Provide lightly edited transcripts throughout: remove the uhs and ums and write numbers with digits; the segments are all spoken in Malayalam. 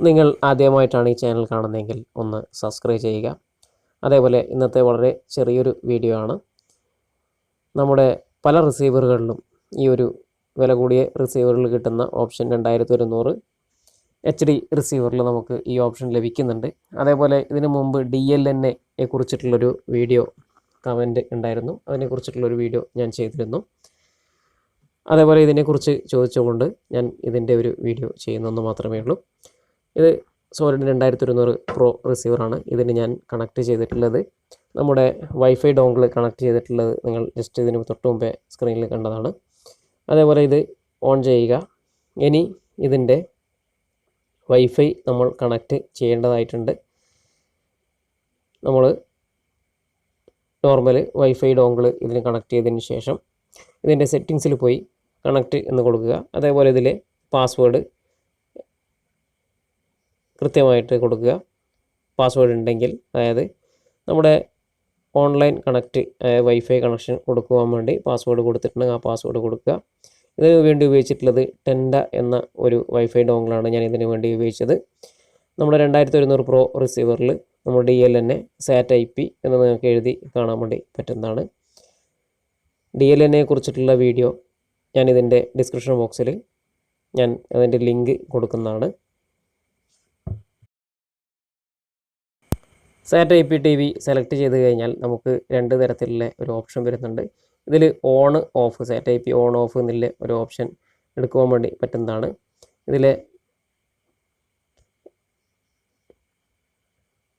നിങ്ങൾ ആദ്യമായിട്ടാണ് ഈ ചാനൽ കാണുന്നതെങ്കിൽ ഒന്ന് സബ്സ്ക്രൈബ് ചെയ്യുക. അതേപോലെ ഇന്നത്തെ വളരെ ചെറിയൊരു വീഡിയോ ആണ്. നമ്മുടെ പല റിസീവറുകളിലും ഈ ഒരു വില കൂടിയ റിസീവറിൽ കിട്ടുന്ന ഓപ്ഷൻ 2100 HD റിസീവറിൽ നമുക്ക് ഈ ഓപ്ഷൻ ലഭിക്കുന്നുണ്ട്. അതേപോലെ ഇതിനു മുമ്പ് DLNA കുറിച്ചിട്ടുള്ളൊരു വീഡിയോ കമൻറ്റ് ഉണ്ടായിരുന്നു. അതിനെക്കുറിച്ചിട്ടുള്ളൊരു വീഡിയോ ഞാൻ ചെയ്തിരുന്നു. അതേപോലെ ഇതിനെക്കുറിച്ച് ചോദിച്ചുകൊണ്ട് ഞാൻ ഇതിൻ്റെ ഒരു വീഡിയോ ചെയ്യുന്നെന്ന് മാത്രമേ ഉള്ളൂ. ഇത് സോളിഡ് 2100 പ്രോ റിസീവറാണ്. ഇതിന് ഞാൻ കണക്ട് ചെയ്തിട്ടുള്ളത് നമ്മുടെ വൈഫൈ ഡോങ്കിൾ കണക്ട് ചെയ്തിട്ടുള്ളത് നിങ്ങൾ ജസ്റ്റ് ഇതിന് തൊട്ട് മുമ്പേ സ്ക്രീനിൽ കണ്ടതാണ്. അതേപോലെ ഇത് ഓൺ ചെയ്യുക. ഇനി ഇതിൻ്റെ വൈഫൈ നമ്മൾ കണക്ട് ചെയ്യേണ്ടതായിട്ടുണ്ട്. നമ്മൾ നോർമൽ വൈഫൈ ഡോങ്കിൾ ഇതിന് കണക്ട് ചെയ്തതിന് ശേഷം ഇതിൻ്റെ സെറ്റിങ്സിൽ പോയി കണക്ട് എന്ന് കൊടുക്കുക. അതേപോലെ ഇതിൽ പാസ്വേഡ് കൃത്യമായിട്ട് കൊടുക്കുക. പാസ്വേഡ് ഉണ്ടെങ്കിൽ, അതായത് നമ്മുടെ ഓൺലൈൻ കണക്റ്റ് വൈഫൈ കണക്ഷൻ കൊടുക്കുവാൻ വേണ്ടി പാസ്വേഡ് കൊടുത്തിട്ടുണ്ടെങ്കിൽ ആ പാസ്വേഡ് കൊടുക്കുക. ഇതിന് വേണ്ടി ഉപയോഗിച്ചിട്ടുള്ളത് ടെൻഡ എന്ന ഒരു വൈഫൈ ഡോങ്കിളാണ് ഞാൻ ഇതിന് വേണ്ടി ഉപയോഗിച്ചത്. നമ്മുടെ 2100 പ്രോ റിസീവറിൽ നമ്മൾ DLNA SATiP എന്ന് നിങ്ങൾക്ക് എഴുതി കാണാൻ വേണ്ടി പറ്റുന്നതാണ്. DLNA കുറിച്ചിട്ടുള്ള വീഡിയോ ഞാൻ ഇതിൻ്റെ ഡിസ്ക്രിപ്ഷൻ ബോക്സിൽ ഞാൻ അതിൻ്റെ ലിങ്ക് കൊടുക്കുന്നതാണ്. SATiP TV സെലക്ട് ചെയ്ത് കഴിഞ്ഞാൽ നമുക്ക് രണ്ട് തരത്തിലുള്ള ഒരു ഓപ്ഷൻ വരുന്നുണ്ട്. ഇതിൽ on of, SATiP on of എന്നുള്ള ഒരു ഓപ്ഷൻ എടുക്കുവാൻ വേണ്ടി പറ്റുന്നതാണ്. ഇതിലെ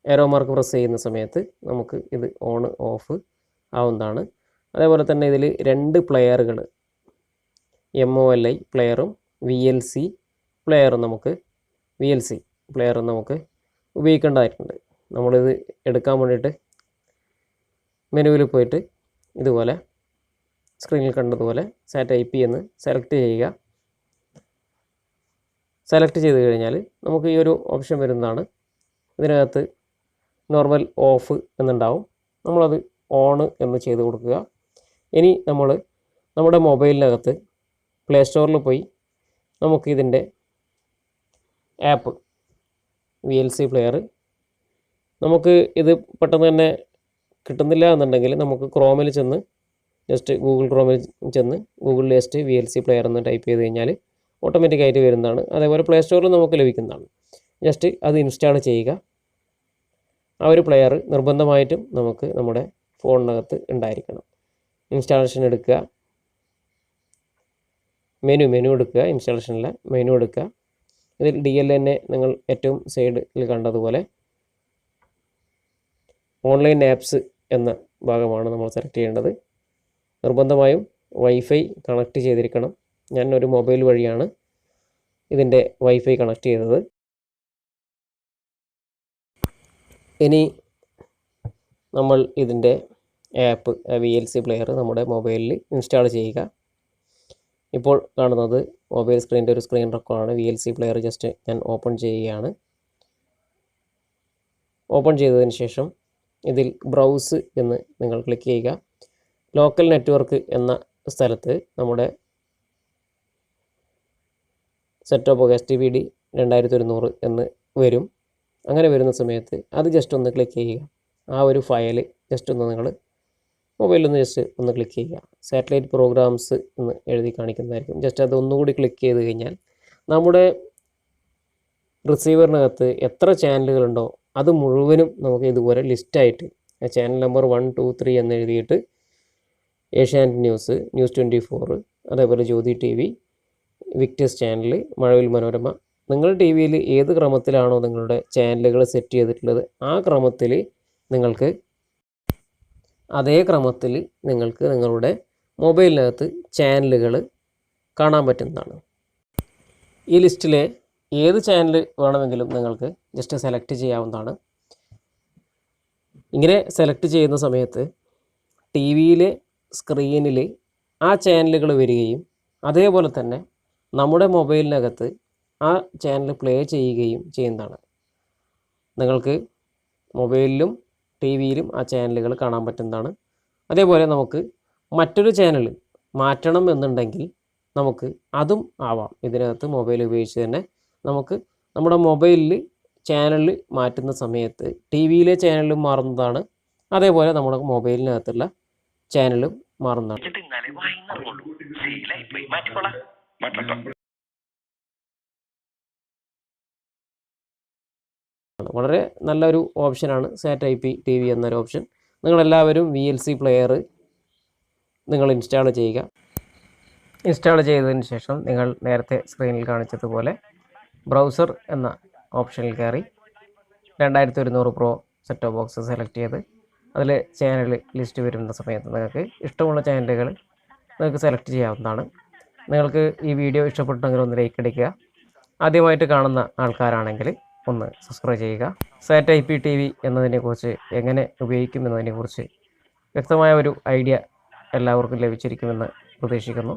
ഏറോ മാർക്ക് പ്രസ് ചെയ്യുന്ന സമയത്ത് നമുക്ക് ഇത് ഓൺ ഓഫ് ആവുന്നതാണ്. അതേപോലെ തന്നെ ഇതിൽ രണ്ട് പ്ലെയറുകൾ, MOLI പ്ലെയറും VLC പ്ലെയറും നമുക്ക് ഉപയോഗിക്കേണ്ടതായിട്ടുണ്ട്. നമ്മളിത് എടുക്കാൻ വേണ്ടിയിട്ട് മെനുവിൽ പോയിട്ട് ഇതുപോലെ സ്ക്രീനിൽ കണ്ടതുപോലെ SATiP എന്ന് സെലക്ട് ചെയ്യുക. സെലക്ട് ചെയ്ത് കഴിഞ്ഞാൽ നമുക്ക് ഈ ഒരു ഓപ്ഷൻ വരുന്നതാണ്. ഇതിനകത്ത് നോർമൽ ഓഫ് എന്നുണ്ടാവും. നമ്മളത് ഓൺ എന്ന് ചെയ്ത് കൊടുക്കുക. ഇനി നമ്മൾ നമ്മുടെ മൊബൈലിനകത്ത് പ്ലേ സ്റ്റോറിൽ പോയി നമുക്ക് ഇതിൻ്റെ ആപ്പ് VLC പ്ലെയർ നമുക്ക് ഇത് പെട്ടെന്ന് തന്നെ കിട്ടുന്നില്ല എന്നുണ്ടെങ്കിൽ നമുക്ക് ക്രോമിൽ ചെന്ന് ജസ്റ്റ് ഗൂഗിൾ ക്രോമിൽ ചെന്ന് ഗൂഗിളിൽ ജസ്റ്റ് VLC പ്ലെയർ എന്ന് ടൈപ്പ് ചെയ്ത് കഴിഞ്ഞാൽ ഓട്ടോമാറ്റിക്കായിട്ട് വരുന്നതാണ്. അതേപോലെ പ്ലേ സ്റ്റോറിൽ നമുക്ക് ലഭിക്കുന്നതാണ്. ജസ്റ്റ് അത് ഇൻസ്റ്റാൾ ചെയ്യുക. ആ ഒരു പ്ലെയർ നിർബന്ധമായിട്ടും നമുക്ക് നമ്മുടെ ഫോണിനകത്ത് ഉണ്ടായിരിക്കണം. ഇൻസ്റ്റാളേഷൻ എടുക്കുക, മെനു എടുക്കുക, ഇൻസ്റ്റാളേഷനിലെ മെനു എടുക്കുക. ഇതിൽ DLNA നിങ്ങൾ ഏറ്റവും സൈഡിൽ കണ്ടതുപോലെ ഓൺലൈൻ ആപ്സ് എന്ന ഭാഗമാണ് നമ്മൾ സെലക്ട് ചെയ്യേണ്ടത്. നിർബന്ധമായും വൈഫൈ കണക്ട് ചെയ്തിരിക്കണം. ഞാൻ ഒരു മൊബൈൽ വഴിയാണ് ഇതിൻ്റെ വൈഫൈ കണക്ട് ചെയ്തത്. ഇനി നമ്മൾ ഇതിൻ്റെ ആപ്പ് VLC പ്ലെയർ നമ്മുടെ മൊബൈലിൽ ഇൻസ്റ്റാൾ ചെയ്യുക. ഇപ്പോൾ കാണുന്നത് മൊബൈൽ സ്ക്രീനിൻ്റെ ഒരു സ്ക്രീൻ റെക്കോർഡാണ്. VLC പ്ലെയർ ജസ്റ്റ് ഞാൻ ഓപ്പൺ ചെയ്യുകയാണ്. ഓപ്പൺ ചെയ്തതിന് ശേഷം ഇതിൽ ബ്രൗസ് എന്ന് നിങ്ങൾ ക്ലിക്ക് ചെയ്യുക. ലോക്കൽ നെറ്റ്വർക്ക് എന്ന സ്ഥലത്ത് നമ്മുടെ സെറ്റ് ഓഫ് STVD 2100 എന്ന് വരും. അങ്ങനെ വരുന്ന സമയത്ത് അത് ജസ്റ്റ് ഒന്ന് ക്ലിക്ക് ചെയ്യുക. ആ ഒരു ഫയൽ ജസ്റ്റ് ഒന്ന് നിങ്ങൾ മൊബൈലൊന്ന് ജസ്റ്റ് ഒന്ന് ക്ലിക്ക് ചെയ്യുക. സാറ്റലൈറ്റ് പ്രോഗ്രാംസ് എന്ന് എഴുതി കാണിക്കുന്നതായിരിക്കും. ജസ്റ്റ് അത് ഒന്നുകൂടി ക്ലിക്ക് ചെയ്ത് കഴിഞ്ഞാൽ നമ്മുടെ റിസീവറിനകത്ത് എത്ര ചാനലുകളുണ്ടോ അത് മുഴുവനും നമുക്ക് ഇതുപോലെ ലിസ്റ്റായിട്ട് ചാനൽ നമ്പർ 1, 2, 3 എന്ന് എഴുതിയിട്ട് ഏഷ്യാനെറ്റ് ന്യൂസ്, ന്യൂസ് 24, അതേപോലെ ജ്യോതി TV, Victers channel, Mazhavil Manorama, നിങ്ങളുടെ TV-യിൽ ഏത് ക്രമത്തിലാണോ നിങ്ങളുടെ ചാനലുകൾ സെറ്റ് ചെയ്തിട്ടുള്ളത് ആ ക്രമത്തിൽ നിങ്ങൾക്ക് അതേ ക്രമത്തിൽ നിങ്ങൾക്ക് നിങ്ങളുടെ മൊബൈലിനകത്ത് ചാനലുകൾ കാണാൻ പറ്റുന്നതാണ്. ഈ ലിസ്റ്റിലെ ഏത് ചാനൽ വേണമെങ്കിലും നിങ്ങൾക്ക് ജസ്റ്റ് സെലക്ട് ചെയ്യാവുന്നതാണ്. ഇങ്ങനെ സെലക്ട് ചെയ്യുന്ന സമയത്ത് TV-യിലെ സ്ക്രീനിൽ ആ ചാനലുകൾ വരികയും അതേപോലെ തന്നെ നമ്മുടെ മൊബൈലിനകത്ത് ആ ചാനൽ പ്ലേ ചെയ്യുകയും ചെയ്യുന്നതാണ്. നിങ്ങൾക്ക് മൊബൈലിലും TV-യിലും ആ ചാനലുകൾ കാണാൻ പറ്റുന്നതാണ്. അതേപോലെ നമുക്ക് മറ്റൊരു ചാനൽ മാറ്റണം എന്നുണ്ടെങ്കിൽ നമുക്ക് അതും ആവാം. ഇതിനകത്ത് മൊബൈൽ ഉപയോഗിച്ച് തന്നെ നമുക്ക് നമ്മുടെ മൊബൈലിൽ ചാനൽ മാറ്റുന്ന സമയത്ത് ടി വിയിലെ ചാനലും മാറുന്നതാണ്, അതേപോലെ നമ്മുടെ മൊബൈലിനകത്തുള്ള ചാനലും മാറുന്നതാണ്. വളരെ നല്ലൊരു ഓപ്ഷനാണ് SATiP TV എന്നൊരു ഓപ്ഷൻ. നിങ്ങളെല്ലാവരും VLC പ്ലെയർ നിങ്ങൾ ഇൻസ്റ്റാൾ ചെയ്യുക. ഇൻസ്റ്റാൾ ചെയ്തതിന് ശേഷം നിങ്ങൾ നേരത്തെ സ്ക്രീനിൽ കാണിച്ചതുപോലെ ബ്രൗസർ എന്ന ഓപ്ഷനിൽ കയറി 2100 Pro set top box select ചെയ്ത് അതിൽ ചാനൽ ലിസ്റ്റ് വരുന്ന സമയത്ത് നിങ്ങൾക്ക് ഇഷ്ടമുള്ള ചാനലുകൾ നിങ്ങൾക്ക് സെലക്ട് ചെയ്യാവുന്നതാണ്. നിങ്ങൾക്ക് ഈ വീഡിയോ ഇഷ്ടപ്പെട്ടെങ്കിൽ ഒന്ന് ലൈക്ക് അടിക്കുക. ആദ്യമായിട്ട് കാണുന്ന ആൾക്കാരാണെങ്കിൽ ഒന്ന് സബ്സ്ക്രൈബ് ചെയ്യുക. SATiP TV എന്നതിനെക്കുറിച്ച് എങ്ങനെ ഉപയോഗിക്കും എന്നതിനെക്കുറിച്ച് വ്യക്തമായ ഒരു ഐഡിയ എല്ലാവർക്കും ലഭിച്ചിരിക്കുമെന്ന് പ്രതീക്ഷിക്കുന്നു.